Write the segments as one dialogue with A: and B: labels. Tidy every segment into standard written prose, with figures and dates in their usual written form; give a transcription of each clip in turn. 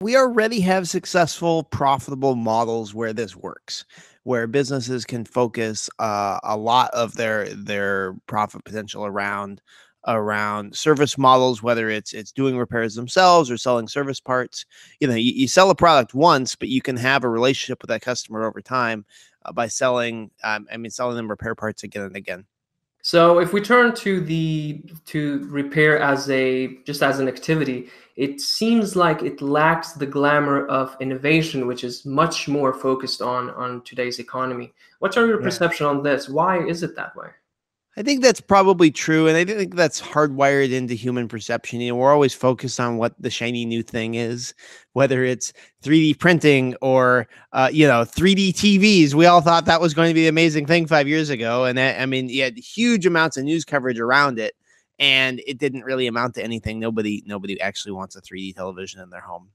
A: We already have successful, profitable models where this works, where businesses can focus a lot of their profit potential around service models, whether it's doing repairs themselves or selling service parts. You sell a product once, but you can have a relationship with that customer over time by selling them repair parts again and again.
B: So if we turn to the to repair as a just as an activity, it seems like it lacks the glamour of innovation, which is much more focused on today's economy. What's your
A: Yeah.
B: perception on this? Why is it that way?
A: I think that's probably true, and I think that's hardwired into human perception. We're always focused on what the shiny new thing is, whether it's 3D printing or 3D TVs. We all thought that was going to be the amazing thing 5 years ago, and you had huge amounts of news coverage around it, and it didn't really amount to anything. Nobody actually wants a 3D television in their home.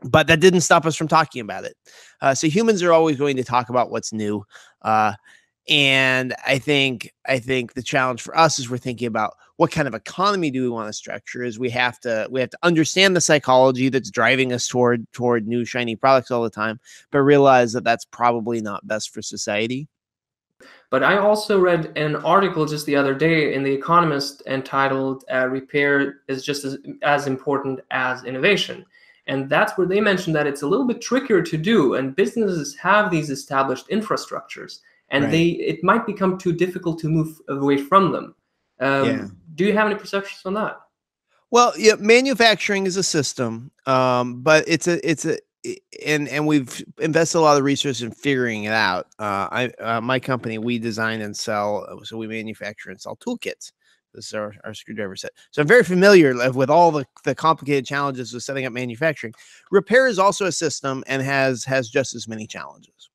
A: But that didn't stop us from talking about it. So humans are always going to talk about what's new. Uh, and I think the challenge for us as we're thinking about what kind of economy do we want to structure is we have to understand the psychology that's driving us toward new shiny products all the time, but realize that that's probably not best for society.
B: But I also read an article just the other day in The Economist entitled Repair is just as important as innovation. And that's where they mentioned that it's a little bit trickier to do, and businesses have these established infrastructures, and
A: Right.
B: it might become too difficult to move away from them.
A: Yeah.
B: Do you have any perceptions on that?
A: Well, yeah, manufacturing is a system, but and we've invested a lot of research in figuring it out. My company, we design and sell, so we manufacture and sell toolkits. This is our screwdriver set. So I'm very familiar with all the complicated challenges of setting up manufacturing. Repair is also a system and has just as many challenges.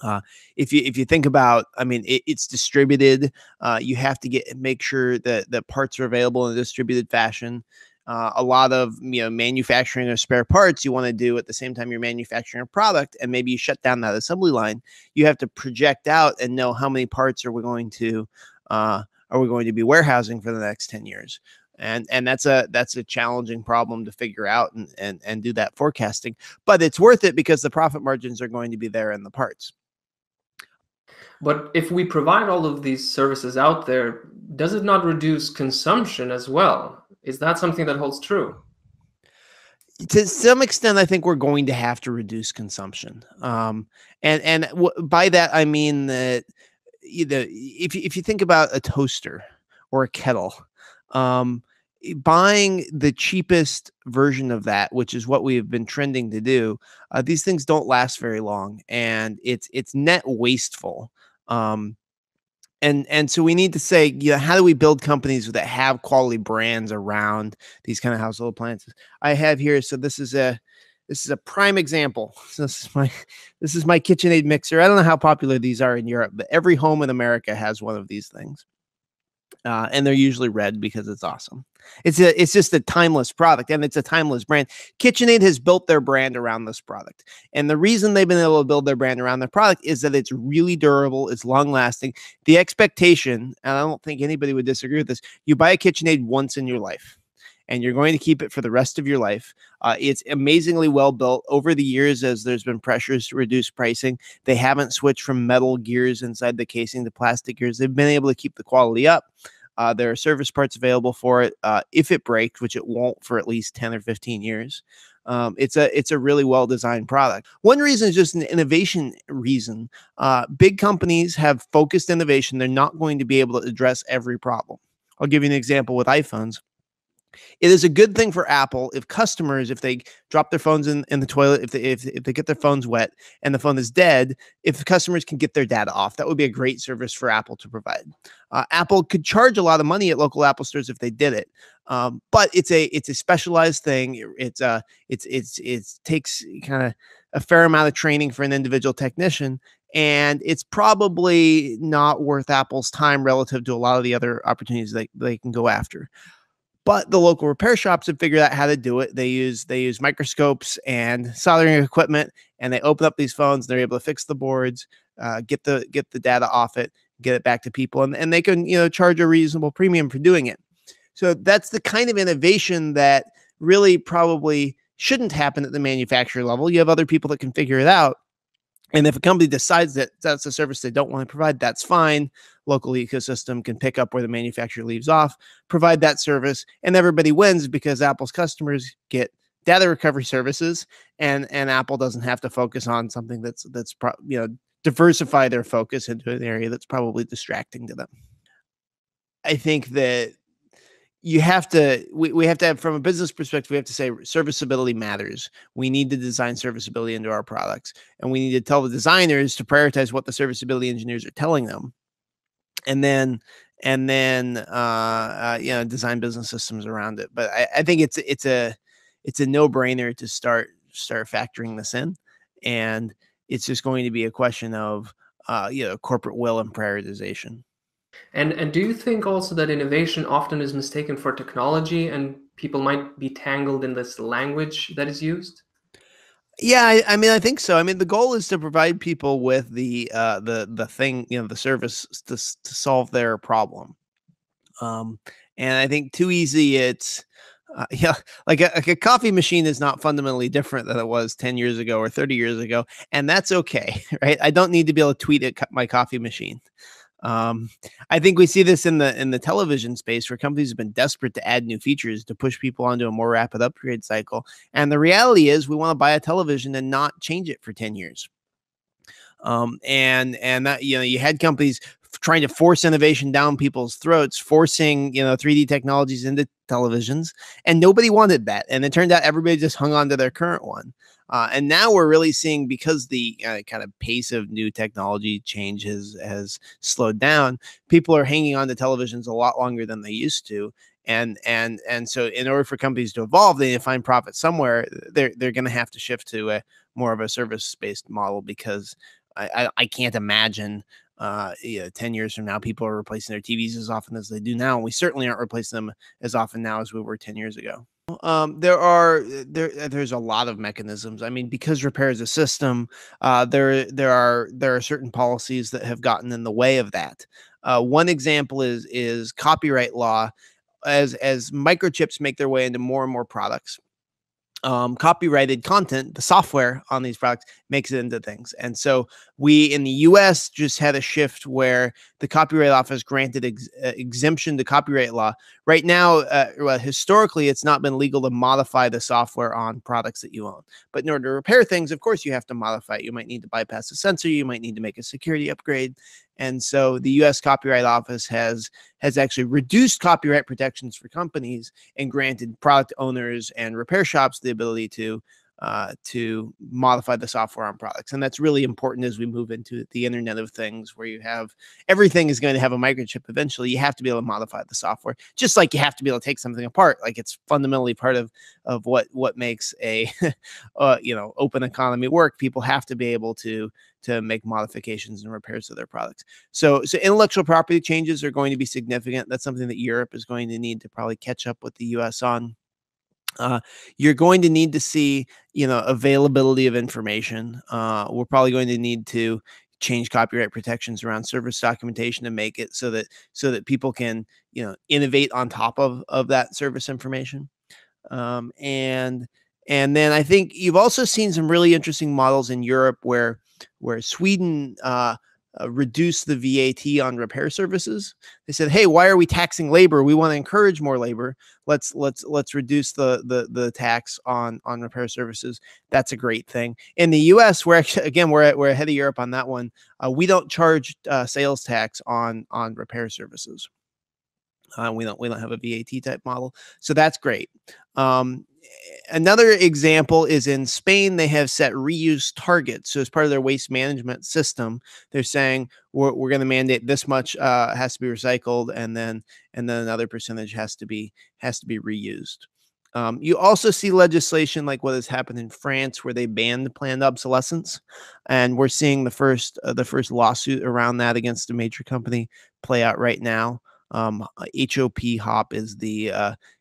A: Uh, if you think about, it's distributed. You have to make sure that the parts are available in a distributed fashion. A lot of manufacturing of spare parts you want to do at the same time you're manufacturing a product, and maybe you shut down that assembly line. You have to project out and know how many parts are we going to be warehousing for the next 10 years. And that's a challenging problem to figure out and do that forecasting, but it's worth it because the profit margins are going to be there in the parts.
B: But if we provide all of these services out there, does it not reduce consumption as well? Is that something that holds true?
A: To some extent, I think we're going to have to reduce consumption. By that I mean that if you think about a toaster or a kettle, um, buying the cheapest version of that, which is what we have been trending to do, these things don't last very long, and it's net wasteful. Um, and so we need to say, how do we build companies that have quality brands around these kind of household appliances? I have here, so this is a prime example. So this is my KitchenAid mixer. I don't know how popular these are in Europe, but every home in America has one of these things. And they're usually red because it's awesome. It's just a timeless product, and it's a timeless brand. KitchenAid has built their brand around this product, and the reason they've been able to build their brand around their product is that it's really durable, it's long lasting. The expectation, and I don't think anybody would disagree with this, you buy a KitchenAid once in your life, and you're going to keep it for the rest of your life. It's amazingly well built over the years. As there's been pressures to reduce pricing, they haven't switched from metal gears inside the casing to plastic gears. They've been able to keep the quality up. There are service parts available for it if it breaks, which it won't for at least 10 or 15 years. It's a really well designed product. One reason is just an innovation reason. Big companies have focused innovation. They're not going to be able to address every problem. I'll give you an example with iPhones. It is a good thing for Apple if customers, if they drop their phones in the toilet, if they get their phones wet and the phone is dead, if customers can get their data off, that would be a great service for Apple to provide. Apple could charge a lot of money at local Apple stores if they did it, but it's a specialized thing. It takes kind of a fair amount of training for an individual technician, and it's probably not worth Apple's time relative to a lot of the other opportunities they can go after. But the local repair shops have figured out how to do it. They use microscopes and soldering equipment, and they open up these phones. They're able to fix the boards, get the data off it, get it back to people, and they can charge a reasonable premium for doing it. So that's the kind of innovation that really probably shouldn't happen at the manufacturer level. You have other people that can figure it out. And if a company decides that that's a service they don't want to provide, that's fine. Local ecosystem can pick up where the manufacturer leaves off, provide that service, and everybody wins because Apple's customers get data recovery services, and Apple doesn't have to focus on something that's diversify their focus into an area that's probably distracting to them. I think that we have to have, from a business perspective, we have to say serviceability matters. We need to design serviceability into our products, and we need to tell the designers to prioritize what the serviceability engineers are telling them, and then design business systems around it. But I think it's a no-brainer to start factoring this in, and it's just going to be a question of corporate will and prioritization.
B: And do you think also that innovation often is mistaken for technology, and people might be tangled in this language that is used?
A: Yeah, I mean, I think so. I mean, the goal is to provide people with the thing, the service to solve their problem. And I think too easy, it's like a coffee machine is not fundamentally different than it was 10 years ago or 30 years ago, and that's okay, right? I don't need to be able to tweet at my coffee machine. I think we see this in the television space, where companies have been desperate to add new features to push people onto a more rapid upgrade cycle. And the reality is, we want to buy a television and not change it for 10 years. And that, you had companies trying to force innovation down people's throats, forcing 3D technologies into televisions, and nobody wanted that. And it turned out everybody just hung on to their current one. And now we're really seeing, because the kind of pace of new technology change has slowed down, people are hanging on to televisions a lot longer than they used to. And so in order for companies to evolve, they need to find profit somewhere. They're going to have to shift to a more of a service-based model, because I can't imagine 10 years from now, people are replacing their TVs as often as they do now. And we certainly aren't replacing them as often now as we were 10 years ago. There's a lot of mechanisms. I mean, because repair is a system, there are certain policies that have gotten in the way of that. One example is copyright law. As microchips make their way into more and more products, copyrighted content, the software on these products, makes it into things. And so we in the US just had a shift where the Copyright Office granted exemption to copyright law. Right now, historically, it's not been legal to modify the software on products that you own. But in order to repair things, of course, you have to modify it. You might need to bypass a sensor. You might need to make a security upgrade. And so the U.S. Copyright Office has actually reduced copyright protections for companies and granted product owners and repair shops the ability to modify the software on products. And that's really important as we move into the Internet of Things, where you have everything is going to have a microchip eventually. You have to be able to modify the software, just like you have to be able to take something apart. Like, it's fundamentally part of what makes a open economy work. People have to be able to make modifications and repairs to their products. So intellectual property changes are going to be significant. That's something that Europe is going to need to probably catch up with the US on. You're going to need to see, availability of information. We're probably going to need to change copyright protections around service documentation to make it so that people can, innovate on top of that service information. And then I think you've also seen some really interesting models in Europe where Sweden reduce the VAT on repair services. They said, "Hey, why are we taxing labor? We want to encourage more labor. Let's reduce the tax on repair services." That's a great thing. In the U.S., we're ahead of Europe on that one. We don't charge sales tax on repair services. We don't have a VAT type model, so that's great. Another example is in Spain. They have set reuse targets. So as part of their waste management system, they're saying we're going to mandate this much has to be recycled, and then another percentage has to be reused. You also see legislation like what has happened in France, where they banned planned obsolescence, and we're seeing the first lawsuit around that against a major company play out right now. HOP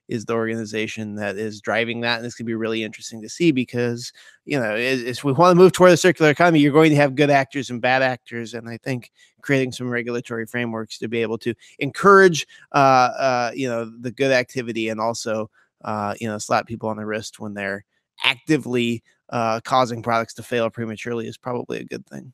A: is the organization that is driving that, and it's going to be really interesting to see, because if we want to move toward a circular economy, you're going to have good actors and bad actors, and I think creating some regulatory frameworks to be able to encourage the good activity, and also slap people on the wrist when they're actively causing products to fail prematurely is probably a good thing.